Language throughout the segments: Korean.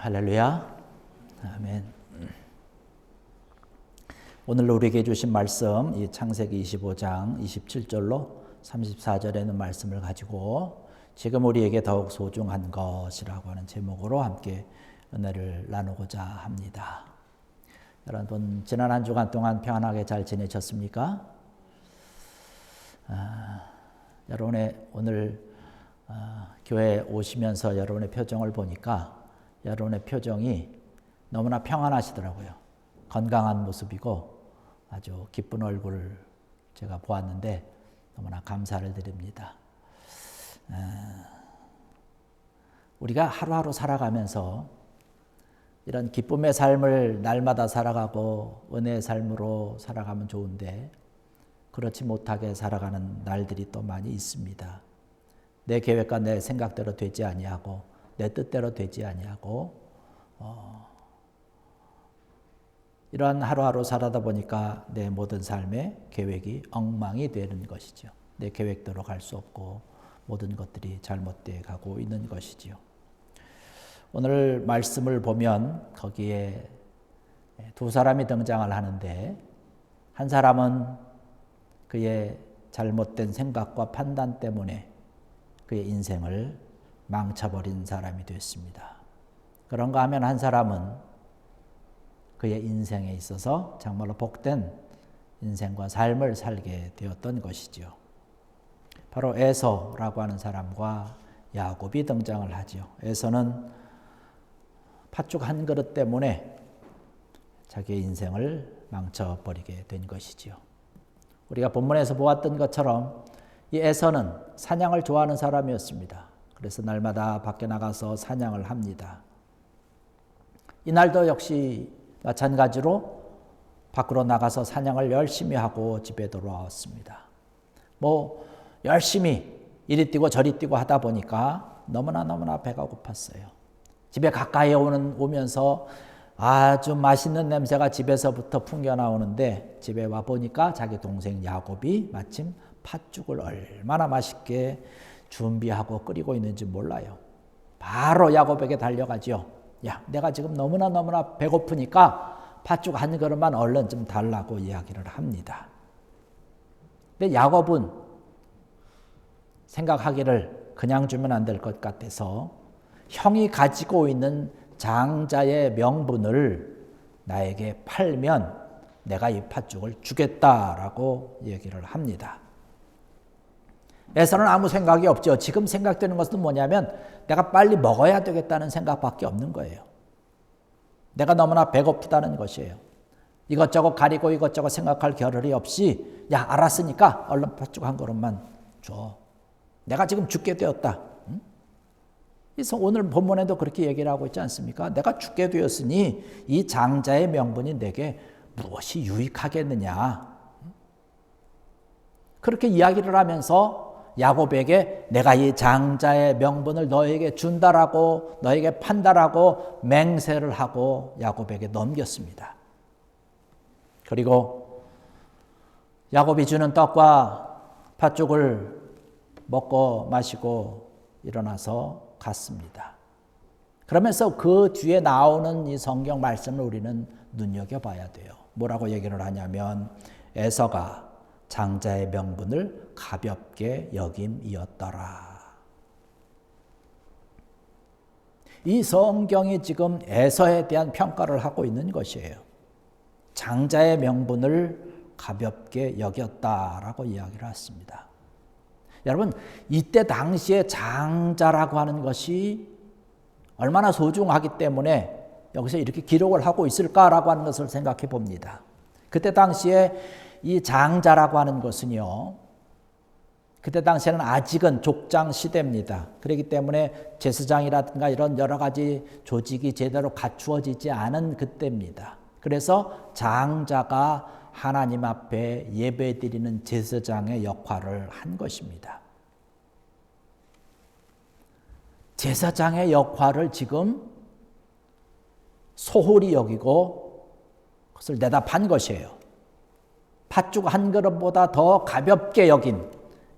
할렐루야. 아멘. 오늘 우리에게 주신 말씀, 이 창세기 25장 27절로 34절에 있는 말씀을 가지고 지금 우리에게 더욱 소중한 것이라고 하는 제목으로 함께 은혜를 나누고자 합니다. 여러분, 지난 한 주간 동안 평안하게 잘 지내셨습니까? 여러분의 오늘 교회에 오시면서 여러분의 표정을 보니까 여러분의 표정이 너무나 평안하시더라고요. 건강한 모습이고 아주 기쁜 얼굴을 제가 보았는데 너무나 감사를 드립니다. 우리가 하루하루 살아가면서 이런 기쁨의 삶을 날마다 살아가고 은혜의 삶으로 살아가면 좋은데 그렇지 못하게 살아가는 날들이 또 많이 있습니다. 내 계획과 내 생각대로 되지 아니하고 내 뜻대로 되지 아니하고 이러한 하루하루 살아다 보니까 내 모든 삶의 계획이 엉망이 되는 것이죠. 내 계획대로 갈 수 없고 모든 것들이 잘못되어 가고 있는 것이지요. 오늘 말씀을 보면 거기에 두 사람이 등장을 하는데 한 사람은 그의 잘못된 생각과 판단 때문에 그의 인생을 망쳐버린 사람이 됐습니다. 그런가 하면 한 사람은 그의 인생에 있어서 정말로 복된 인생과 삶을 살게 되었던 것이죠. 바로 에서라고 하는 사람과 야곱이 등장을 하죠. 에서는 팥죽 한 그릇 때문에 자기의 인생을 망쳐버리게 된 것이죠. 우리가 본문에서 보았던 것처럼 이 에서는 사냥을 좋아하는 사람이었습니다. 그래서 날마다 밖에 나가서 사냥을 합니다. 이날도 역시 마찬가지로 밖으로 나가서 사냥을 열심히 하고 집에 돌아왔습니다. 열심히 이리 뛰고 저리 뛰고 하다 보니까 너무나 배가 고팠어요. 집에 가까이 오면서 아주 맛있는 냄새가 집에서부터 풍겨나오는데 집에 와 보니까 자기 동생 야곱이 마침 팥죽을 얼마나 맛있게 준비하고 끓이고 있는지 몰라요. 바로 야곱에게 달려가죠. 야, 내가 지금 너무나 배고프니까 팥죽 한 그릇만 얼른 좀 달라고 이야기를 합니다. 근데 야곱은 생각하기를 그냥 주면 안 될 것 같아서 형이 가지고 있는 장자의 명분을 나에게 팔면 내가 이 팥죽을 주겠다라고 얘기를 합니다. 에서는 아무 생각이 없죠. 지금 생각되는 것은 뭐냐면 내가 빨리 먹어야 되겠다는 생각밖에 없는 거예요. 내가 너무나 배고프다는 것이에요. 이것저것 가리고 이것저것 생각할 겨를이 없이 야, 알았으니까 얼른 팥죽 한 그릇만 줘. 내가 지금 죽게 되었다. 그래서 오늘 본문에도 그렇게 얘기를 하고 있지 않습니까? 내가 죽게 되었으니 이 장자의 명분이 내게 무엇이 유익하겠느냐. 그렇게 이야기를 하면서 야곱에게 내가 이 장자의 명분을 너에게 준다라고 너에게 판다라고 맹세를 하고 야곱에게 넘겼습니다. 그리고 야곱이 주는 떡과 팥죽을 먹고 마시고 일어나서 갔습니다. 그러면서 그 뒤에 나오는 이 성경 말씀을 우리는 눈여겨봐야 돼요. 뭐라고 얘기를 하냐면 에서가 장자의 명분을 가볍게 여김이었더라. 이 성경이 지금 에서에 대한 평가를 하고 있는 것이에요. 장자의 명분을 가볍게 여겼다라고 이야기를 했습니다. 여러분, 이때 당시에 장자라고 하는 것이 얼마나 소중하기 때문에 여기서 이렇게 기록을 하고 있을까라고 하는 것을 생각해 봅니다. 그때 당시에 이 장자라고 하는 것은요, 그때 당시에는 아직은 족장 시대입니다. 그렇기 때문에 제사장이라든가 이런 여러 가지 조직이 제대로 갖추어지지 않은 그때입니다. 그래서 장자가 하나님 앞에 예배드리는 제사장의 역할을 한 것입니다. 제사장의 역할을 지금 소홀히 여기고 그것을 내다 판 것이에요. 팥죽 한 그릇보다 더 가볍게 여긴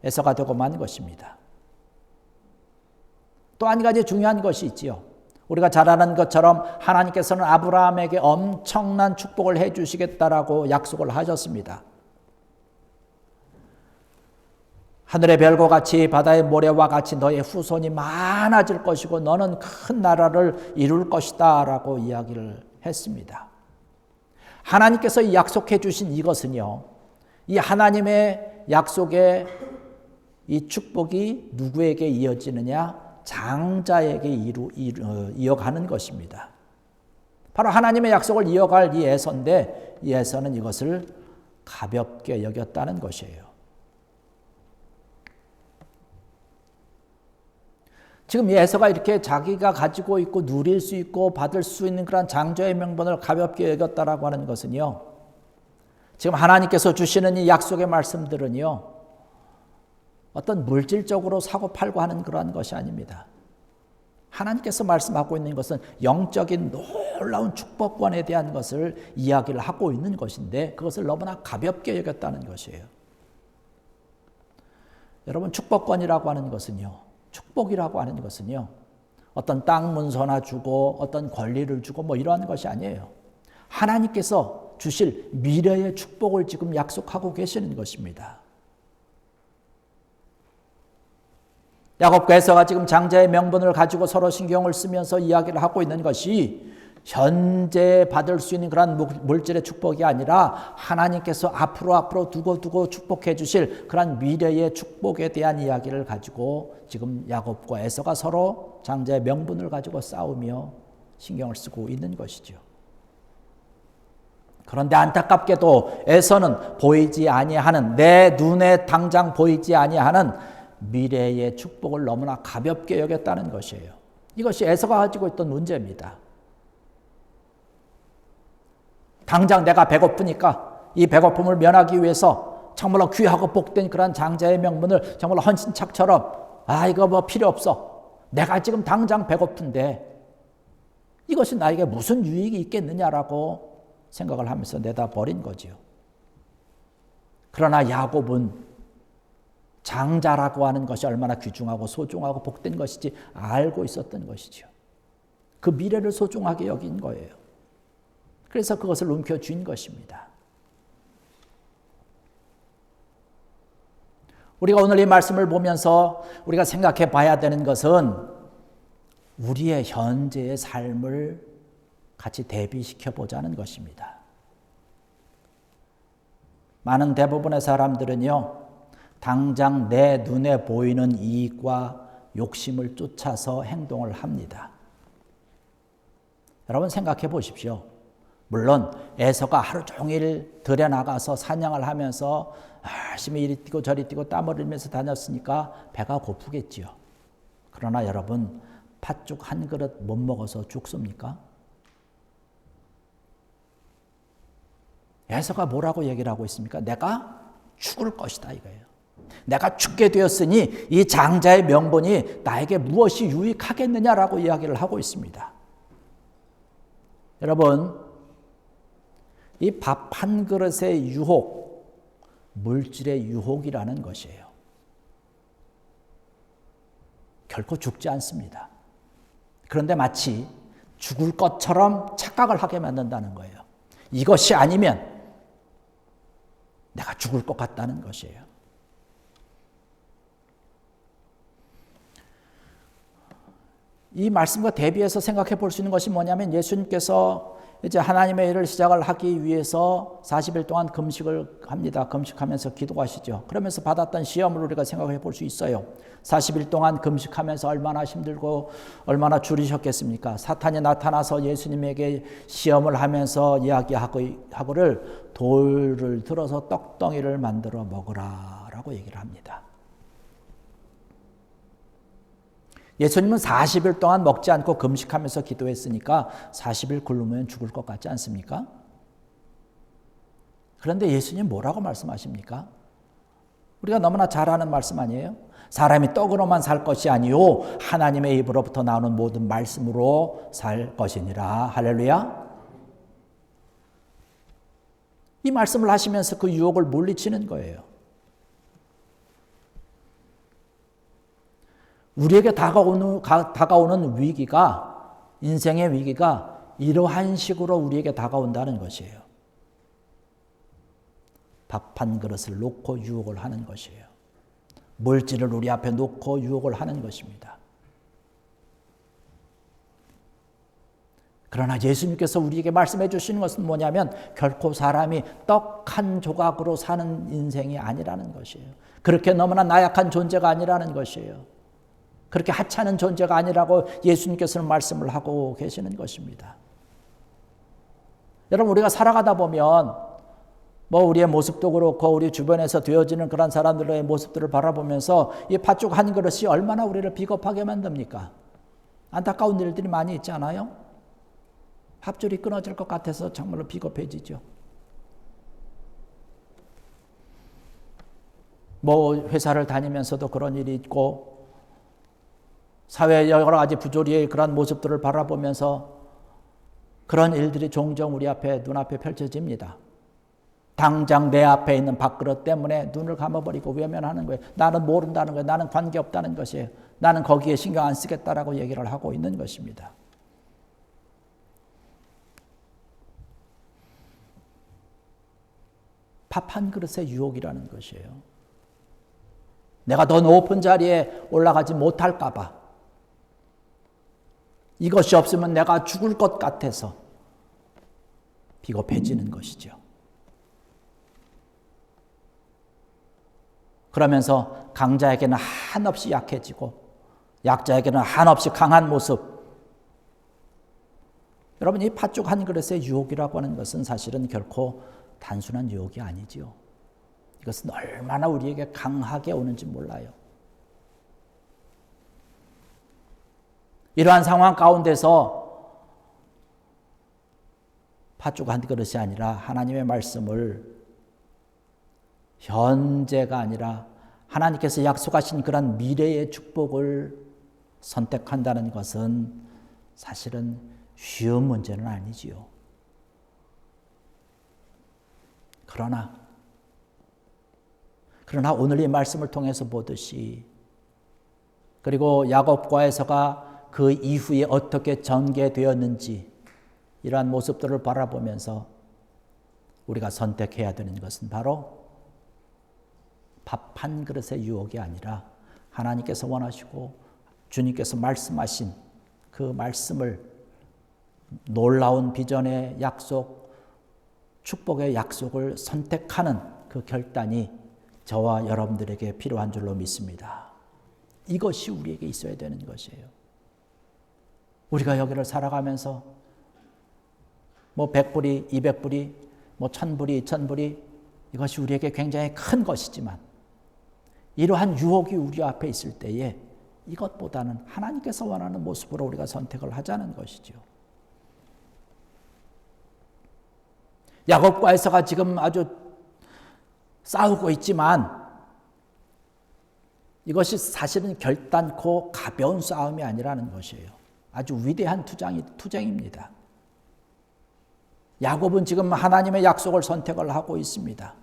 에서가 되고 만 것입니다. 또 한 가지 중요한 것이 있지요. 우리가 잘 아는 것처럼 하나님께서는 아브라함에게 엄청난 축복을 해 주시겠다라고 약속을 하셨습니다. 하늘의 별과 같이 바다의 모래와 같이 너의 후손이 많아질 것이고 너는 큰 나라를 이룰 것이다 라고 이야기를 했습니다. 하나님께서 약속해 주신 이것은요, 이 하나님의 약속의 이 축복이 누구에게 이어지느냐? 장자에게 이어가는 것입니다. 바로 하나님의 약속을 이어갈 이 에서인데, 이 에서는 이것을 가볍게 여겼다는 것이에요. 지금 이 에서가 이렇게 자기가 가지고 있고 누릴 수 있고 받을 수 있는 그런 장자의 명분을 가볍게 여겼다라고 하는 것은요, 지금 하나님께서 주시는 이 약속의 말씀들은요, 어떤 물질적으로 사고 팔고 하는 그러한 것이 아닙니다. 하나님께서 말씀하고 있는 것은 영적인 놀라운 축복권에 대한 것을 이야기를 하고 있는 것인데, 그것을 너무나 가볍게 여겼다는 것이에요. 여러분, 축복권이라고 하는 것은요, 축복이라고 하는 것은요, 어떤 땅 문서나 주고 어떤 권리를 주고 뭐 이러한 것이 아니에요. 하나님께서 주실 미래의 축복을 지금 약속하고 계시는 것입니다. 야곱과 에서가 지금 장자의 명분을 가지고 서로 신경을 쓰면서 이야기를 하고 있는 것이 현재 받을 수 있는 그런 물질의 축복이 아니라 하나님께서 앞으로 두고 축복해 주실 그런 미래의 축복에 대한 이야기를 가지고 지금 야곱과 에서가 서로 장자의 명분을 가지고 싸우며 신경을 쓰고 있는 것이죠. 그런데 안타깝게도 에서는 보이지 아니하는, 내 눈에 당장 보이지 아니하는 미래의 축복을 너무나 가볍게 여겼다는 것이에요. 이것이 에서가 가지고 있던 문제입니다. 당장 내가 배고프니까 이 배고픔을 면하기 위해서 정말로 귀하고 복된 그런 장자의 명분을 정말로 헌신착처럼, 이거 뭐 필요 없어, 내가 지금 당장 배고픈데 이것이 나에게 무슨 유익이 있겠느냐라고 생각을 하면서 내다 버린 거지요. 그러나 야곱은 장자라고 하는 것이 얼마나 귀중하고 소중하고 복된 것인지 알고 있었던 것이죠. 그 미래를 소중하게 여긴 거예요. 그래서 그것을 움켜쥔 것입니다. 우리가 오늘 이 말씀을 보면서 우리가 생각해 봐야 되는 것은 우리의 현재의 삶을 같이 대비시켜 보자는 것입니다. 많은 대부분의 사람들은요, 당장 내 눈에 보이는 이익과 욕심을 쫓아서 행동을 합니다. 여러분 생각해 보십시오. 물론 에서가 하루 종일 들에 나가서 사냥을 하면서 열심히 이리 뛰고 저리 뛰고 땀을 흘리면서 다녔으니까 배가 고프겠지요. 그러나 여러분, 팥죽 한 그릇 못 먹어서 죽습니까? 에서가 뭐라고 얘기를 하고 있습니까? 내가 죽을 것이다 이거예요. 내가 죽게 되었으니 이 장자의 명분이 나에게 무엇이 유익하겠느냐라고 이야기를 하고 있습니다. 여러분, 이 밥 한 그릇의 유혹, 물질의 유혹이라는 것이에요. 결코 죽지 않습니다. 그런데 마치 죽을 것처럼 착각을 하게 만든다는 거예요. 이것이 아니면 내가 죽을 것 같다는 것이에요. 이 말씀과 대비해서 생각해 볼 수 있는 것이 뭐냐면, 예수님께서 이제 하나님의 일을 시작을 하기 위해서 40일 동안 금식을 합니다. 금식하면서 기도하시죠. 그러면서 받았던 시험을 우리가 생각해 볼 수 있어요. 40일 동안 금식하면서 얼마나 힘들고 얼마나 줄이셨겠습니까? 사탄이 나타나서 예수님에게 시험을 하면서 이야기하고를 돌을 들어서 떡덩이를 만들어 먹으라라고 얘기를 합니다. 예수님은 40일 동안 먹지 않고 금식하면서 기도했으니까 40일 굶으면 죽을 것 같지 않습니까? 그런데 예수님 뭐라고 말씀하십니까? 우리가 너무나 잘 아는 말씀 아니에요? 사람이 떡으로만 살 것이 아니요 하나님의 입으로부터 나오는 모든 말씀으로 살 것이니라. 할렐루야. 이 말씀을 하시면서 그 유혹을 물리치는 거예요. 우리에게 다가오는 위기가 인생의 위기가 이러한 식으로 우리에게 다가온다는 것이에요. 밥 한 그릇을 놓고 유혹을 하는 것이에요. 물질을 우리 앞에 놓고 유혹을 하는 것입니다. 그러나 예수님께서 우리에게 말씀해 주시는 것은 뭐냐면 결코 사람이 떡 한 조각으로 사는 인생이 아니라는 것이에요. 그렇게 너무나 나약한 존재가 아니라는 것이에요. 그렇게 하찮은 존재가 아니라고 예수님께서는 말씀을 하고 계시는 것입니다. 여러분, 우리가 살아가다 보면 우리의 모습도 그렇고 우리 주변에서 되어지는 그런 사람들의 모습들을 바라보면서 이 팥죽 한 그릇이 얼마나 우리를 비겁하게 만듭니까? 안타까운 일들이 많이 있지 않아요? 합줄이 끊어질 것 같아서 정말로 비겁해지죠. 회사를 다니면서도 그런 일이 있고 사회의 여러 가지 부조리의 그런 모습들을 바라보면서 그런 일들이 종종 우리 앞에 눈앞에 펼쳐집니다. 당장 내 앞에 있는 밥그릇 때문에 눈을 감아버리고 외면하는 거예요. 나는 모른다는 거예요. 나는 관계없다는 것이에요. 나는 거기에 신경 안 쓰겠다라고 얘기를 하고 있는 것입니다. 밥 한 그릇의 유혹이라는 것이에요. 내가 더 높은 자리에 올라가지 못할까 봐. 이것이 없으면 내가 죽을 것 같아서 비겁해지는 것이죠. 그러면서 강자에게는 한없이 약해지고 약자에게는 한없이 강한 모습. 여러분, 이 팥죽 한 그릇의 유혹이라고 하는 것은 사실은 결코 단순한 유혹이 아니지요. 이것은 얼마나 우리에게 강하게 오는지 몰라요. 이러한 상황 가운데서 팥죽 한 그릇이 아니라 하나님의 말씀을 현재가 아니라 하나님께서 약속하신 그런 미래의 축복을 선택한다는 것은 사실은 쉬운 문제는 아니지요. 그러나 오늘 이 말씀을 통해서 보듯이 그리고 야곱과 에서가 그 이후에 어떻게 전개되었는지 이러한 모습들을 바라보면서 우리가 선택해야 되는 것은 바로 밥 한 그릇의 유혹이 아니라 하나님께서 원하시고 주님께서 말씀하신 그 말씀을 놀라운 비전의 약속, 축복의 약속을 선택하는 그 결단이 저와 여러분들에게 필요한 줄로 믿습니다. 이것이 우리에게 있어야 되는 것이에요. 우리가 여기를 살아가면서 100불이, 200불이, 1000불이, 2000불이 이것이 우리에게 굉장히 큰 것이지만 이러한 유혹이 우리 앞에 있을 때에 이것보다는 하나님께서 원하는 모습으로 우리가 선택을 하자는 것이죠. 야곱과 에서가 지금 아주 싸우고 있지만 이것이 사실은 결단코 가벼운 싸움이 아니라는 것이에요. 아주 위대한 투쟁입니다. 야곱은 지금 하나님의 약속을 선택을 하고 있습니다.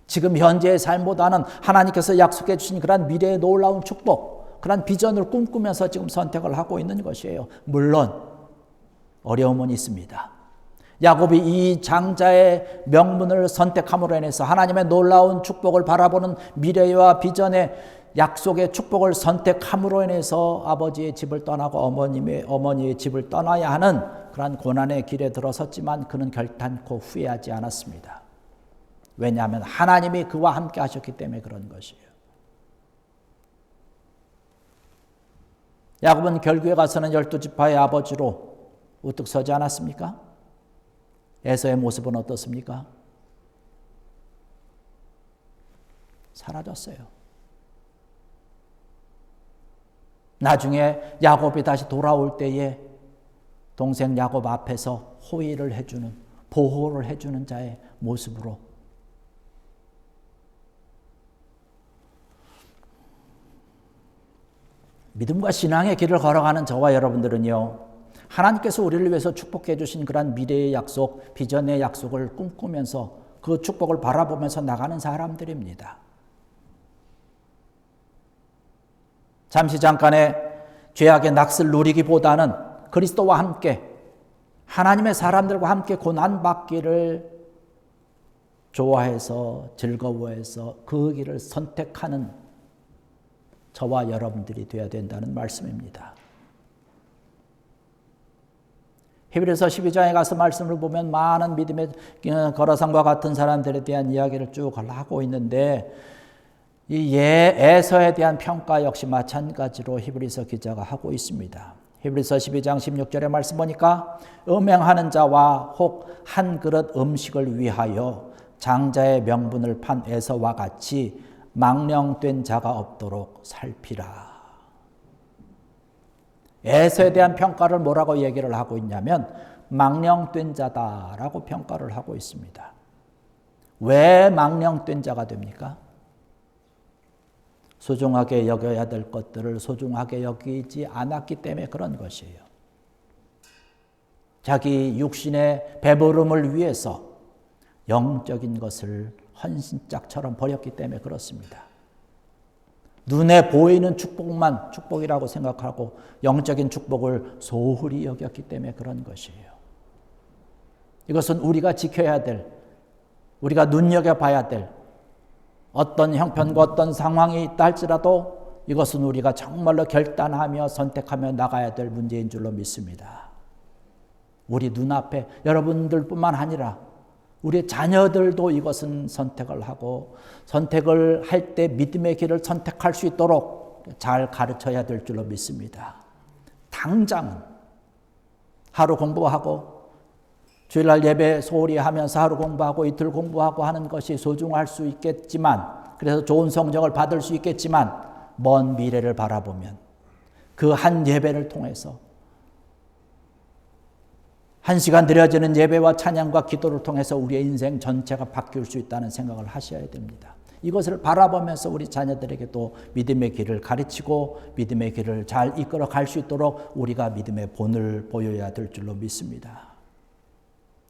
지금 현재의 삶보다는 하나님께서 약속해 주신 그런 미래의 놀라운 축복, 그런 비전을 꿈꾸면서 지금 선택을 하고 있는 것이에요. 물론 어려움은 있습니다. 야곱이 이 장자의 명분을 선택함으로 인해서 하나님의 놀라운 축복을 바라보는 미래와 비전의 약속의 축복을 선택함으로 인해서 아버지의 집을 떠나고 어머니의 집을 떠나야 하는 그러한 고난의 길에 들어섰지만 그는 결단코 후회하지 않았습니다. 왜냐하면 하나님이 그와 함께 하셨기 때문에 그런 것이에요. 야곱은 결국에 가서는 12지파의 아버지로 우뚝 서지 않았습니까? 에서의 모습은 어떻습니까? 사라졌어요. 나중에 야곱이 다시 돌아올 때에 동생 야곱 앞에서 호의를 해주는, 보호를 해주는 자의 모습으로 믿음과 신앙의 길을 걸어가는 저와 여러분들은요, 하나님께서 우리를 위해서 축복해 주신 그런 미래의 약속, 비전의 약속을 꿈꾸면서 그 축복을 바라보면서 나가는 사람들입니다. 잠시 잠깐의 죄악의 낙을 누리기보다는 그리스도와 함께 하나님의 사람들과 함께 고난받기를 좋아해서 즐거워해서 그 길을 선택하는 저와 여러분들이 되어야 된다는 말씀입니다. 히브리서 12장에 가서 말씀을 보면 많은 믿음의 거라상과 같은 사람들에 대한 이야기를 쭉 하고 있는데 이 에서에 대한 평가 역시 마찬가지로 히브리서 기자가 하고 있습니다. 히브리서 12장 16절의 말씀 보니까 음행하는 자와 혹 한 그릇 음식을 위하여 장자의 명분을 판 에서와 같이 망령된 자가 없도록 살피라. 에서에 대한 평가를 뭐라고 얘기를 하고 있냐면 망령된 자다라고 평가를 하고 있습니다. 왜 망령된 자가 됩니까? 소중하게 여겨야 될 것들을 소중하게 여기지 않았기 때문에 그런 것이에요. 자기 육신의 배부름을 위해서 영적인 것을 헌신짝처럼 버렸기 때문에 그렇습니다. 눈에 보이는 축복만 축복이라고 생각하고 영적인 축복을 소홀히 여겼기 때문에 그런 것이에요. 이것은 우리가 지켜야 될, 우리가 눈여겨봐야 될 어떤 형편과 어떤 상황이 있다 할지라도 이것은 우리가 정말로 결단하며 선택하며 나가야 될 문제인 줄로 믿습니다. 우리 눈앞에 여러분들뿐만 아니라 우리 자녀들도 이것은 선택을 하고 선택을 할 때 믿음의 길을 선택할 수 있도록 잘 가르쳐야 될 줄로 믿습니다. 당장은 하루 공부하고 주일날 예배 소홀히 하면서 하루 공부하고 이틀 공부하고 하는 것이 소중할 수 있겠지만 그래서 좋은 성적을 받을 수 있겠지만 먼 미래를 바라보면 그 한 예배를 통해서 1시간 드려지는 예배와 찬양과 기도를 통해서 우리의 인생 전체가 바뀔 수 있다는 생각을 하셔야 됩니다. 이것을 바라보면서 우리 자녀들에게 또 믿음의 길을 가르치고 믿음의 길을 잘 이끌어 갈 수 있도록 우리가 믿음의 본을 보여야 될 줄로 믿습니다.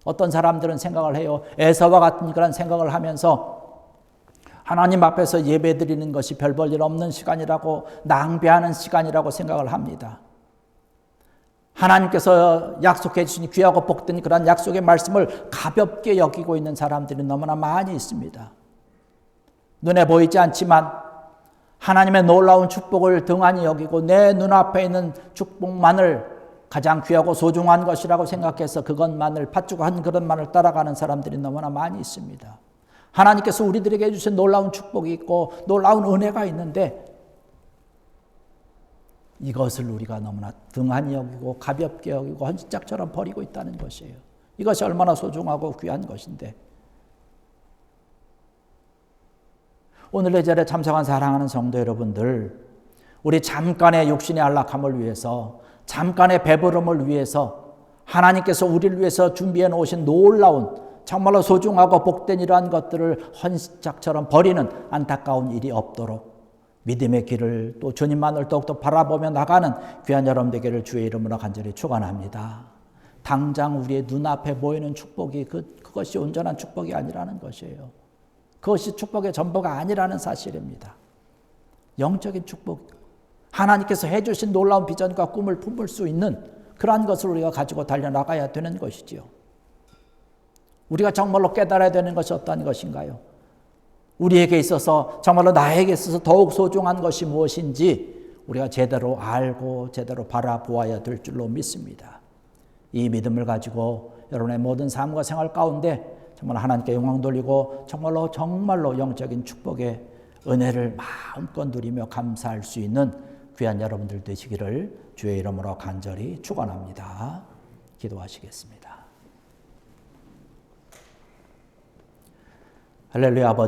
어떤 사람들은 생각을 해요. 에서와 같은 그런 생각을 하면서 하나님 앞에서 예배 드리는 것이 별 볼 일 없는 시간이라고 낭비하는 시간이라고 생각을 합니다. 하나님께서 약속해 주신 귀하고 복된 그런 약속의 말씀을 가볍게 여기고 있는 사람들이 너무나 많이 있습니다. 눈에 보이지 않지만 하나님의 놀라운 축복을 등한히 여기고 내 눈앞에 있는 축복만을 가장 귀하고 소중한 것이라고 생각해서 그것만을 팥주고 한 그릇만을 따라가는 사람들이 너무나 많이 있습니다. 하나님께서 우리들에게 해주신 놀라운 축복이 있고 놀라운 은혜가 있는데 이것을 우리가 너무나 등한히 여기고 가볍게 여기고 헌신짝처럼 버리고 있다는 것이에요. 이것이 얼마나 소중하고 귀한 것인데 오늘의 자리에 참석한 사랑하는 성도 여러분들, 우리 잠깐의 육신의 안락함을 위해서 잠깐의 배부름을 위해서 하나님께서 우리를 위해서 준비해 놓으신 놀라운 정말로 소중하고 복된 이러한 것들을 헌신짝처럼 버리는 안타까운 일이 없도록 믿음의 길을 또 주님만을 더욱더 바라보며 나가는 귀한 여러분 되기를 주의 이름으로 간절히 축원합니다. 당장 우리의 눈앞에 보이는 축복이 그것이 온전한 축복이 아니라는 것이에요. 그것이 축복의 전부가 아니라는 사실입니다. 영적인 축복, 하나님께서 해주신 놀라운 비전과 꿈을 품을 수 있는 그러한 것을 우리가 가지고 달려나가야 되는 것이지요. 우리가 정말로 깨달아야 되는 것이 어떤 것인가요? 우리에게 있어서 정말로 나에게 있어서 더욱 소중한 것이 무엇인지 우리가 제대로 알고 제대로 바라보아야 될 줄로 믿습니다. 이 믿음을 가지고 여러분의 모든 삶과 생활 가운데 정말 하나님께 영광 돌리고 정말로 영적인 축복의 은혜를 마음껏 누리며 감사할 수 있는 귀한 여러분들 되시기를 주의 이름으로 간절히 축원합니다. 기도하시겠습니다. 할렐루야. 아버지